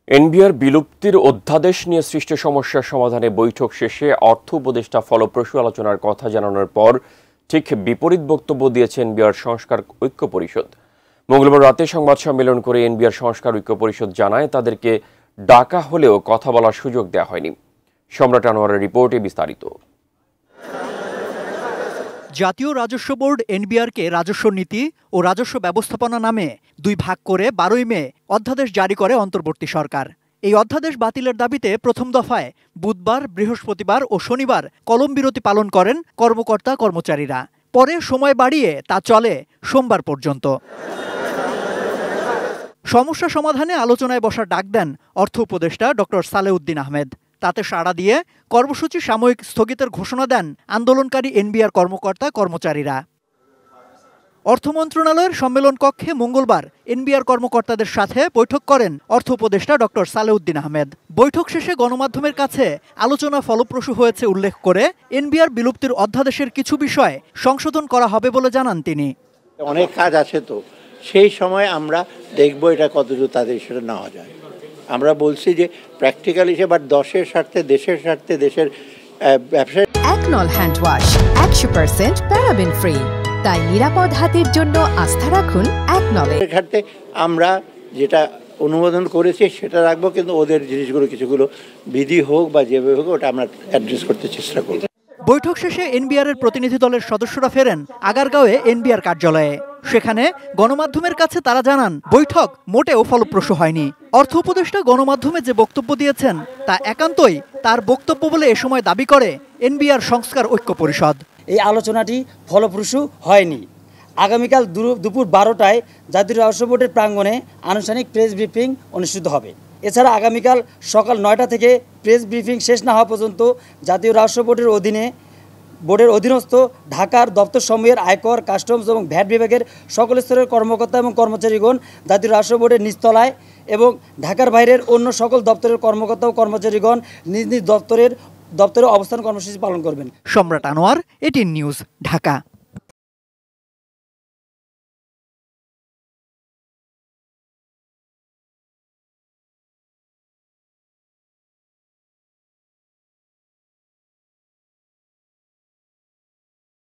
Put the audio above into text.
NBR বিলুপ্তির অধ্যাদেশ নিয়ে সৃষ্ট সমস্যার সমাধানে বৈঠক শেষে অর্থ উপদেষ্টা ফলপ্রসূ আলোচনার কথা জানানোর পর ঠিক বিপরীত বক্তব্য দিয়েছে এনবিআর সংস্কার ঐক্য পরিষদ। মঙ্গলবার রাতে সংবাদ সম্মেলন করে এনবিআর সংস্কার ঐক্য পরিষদ জানায় তাদেরকে ডাকা হলেও কথা বলার সুযোগ দেওয়া হয়নি। সম্রাট আনোয়ারের রিপোর্টে বিস্তারিত। জাতীয় রাজস্ব বোর্ড এনবিআরকে রাজস্ব নীতি ও রাজস্ব ব্যবস্থাপনা নামে দুই ভাগ করে 12ই মে অধ্যাদেশ জারি করে অন্তর্বর্তী সরকার। এই অধ্যাদেশ বাতিলের দাবিতে প্রথম দফায় বুধবার, বৃহস্পতিবার ও শনিবার কলম বিরতি পালন করেন কর্মকর্তা কর্মচারীরা। পরে সময় বাড়িয়ে তা চলে সোমবার পর্যন্ত। সমস্যা সমাধানে আলোচনায় বসার ডাক দেন অর্থ উপদেষ্টা ডক্টর সালেউদ্দিন আহমেদ। তাতে সাড়া দিয়ে কর্মসূচি সাময়িক স্থগিতের ঘোষণা দেন আন্দোলনকারী এনবিআর কর্মকর্তা কর্মচারীরা। অর্থ মন্ত্রণালয়ের সম্মেলন কক্ষে মঙ্গলবার এনবিআর কর্মকর্তাদের সাথে বৈঠক করেন অর্থ উপদেষ্টা ডক্টর সালেউদ্দিন আহমেদ। বৈঠক শেষে গণমাধ্যমের কাছে আলোচনা ফলপ্রসূ হয়েছে উল্লেখ করে এনবিআর বিলুপ্তির অধ্যাদেশের কিছু বিষয় সংশোধন করা হবে বলে জানান তিনি। অনেক কাজ আছে, তো সেই সময় আমরা দেখব এটা কতটুকু তাদের সেটা নেওয়া যায়। আমরা বলছি যে প্র্যাকটিক্যাল হিসেবে 10-এর স্বার্থে, দেশের স্বার্থে, দেশের ব্যবসায় একনল হ্যান্ড ওয়াশ 100% প্যারাবেন ফ্রি, তাই নিরাপদ হাতের জন্য আস্থা রাখুন একনলের স্বার্থে। আমরা যেটা অনুমোদন করেছি সেটা রাখবো, কিন্তু ওদের জিনিসগুলো কিছুগুলো বিধি হোক বা যেভাবে হোক ওটা আমরা অ্যাড্রেস করতে চেষ্টা করব। বৈঠক শেষে এনবিআরের প্রতিনিধি দলের সদস্যরা ফেরেন আগারগাঁওয়ে এনবিআর কার্যালয়ে। সেখানে গণমাধ্যমের কাছে তারা জানান বৈঠক মোটেও ফলপ্রসূ হয়নি। অর্থ উপদেষ্টা গণমাধ্যমে যে বক্তব্য দিয়েছেন তা একান্তই তার বক্তব্য বলে এ সময় দাবি করে এনবিআর সংস্কার ঐক্য পরিষদ। এই আলোচনাটি ফলপ্রসূ হয়নি। আগামীকাল দুপুর 12টায় জাতীয় রাজস্ব বোর্ডের প্রাঙ্গণে আনুষ্ঠানিক প্রেস ব্রিফিং অনুষ্ঠিত হবে। এছাড়া আগামীকাল সকাল 9টা থেকে প্রেস ব্রিফিং শেষ না হওয়া পর্যন্ত জাতীয় রাজস্ব বোর্ডের অধীনস্থ ঢাকার দপ্তর সমূহের আয়কর, কাস্টমস এবং ভ্যাট বিভাগের সকল স্তরের কর্মকর্তা এবং কর্মচারীগণ জাতীয় রাজস্ব বোর্ডের নিচতলায় এবং ঢাকার বাইরের অন্য সকল দপ্তরের কর্মকর্তা ও কর্মচারীগণ নিজ নিজ দপ্তরে অবস্থান কর্মসূচি পালন করবেন। সম্রাট আনোয়ার, এটিএন নিউজ, ঢাকা।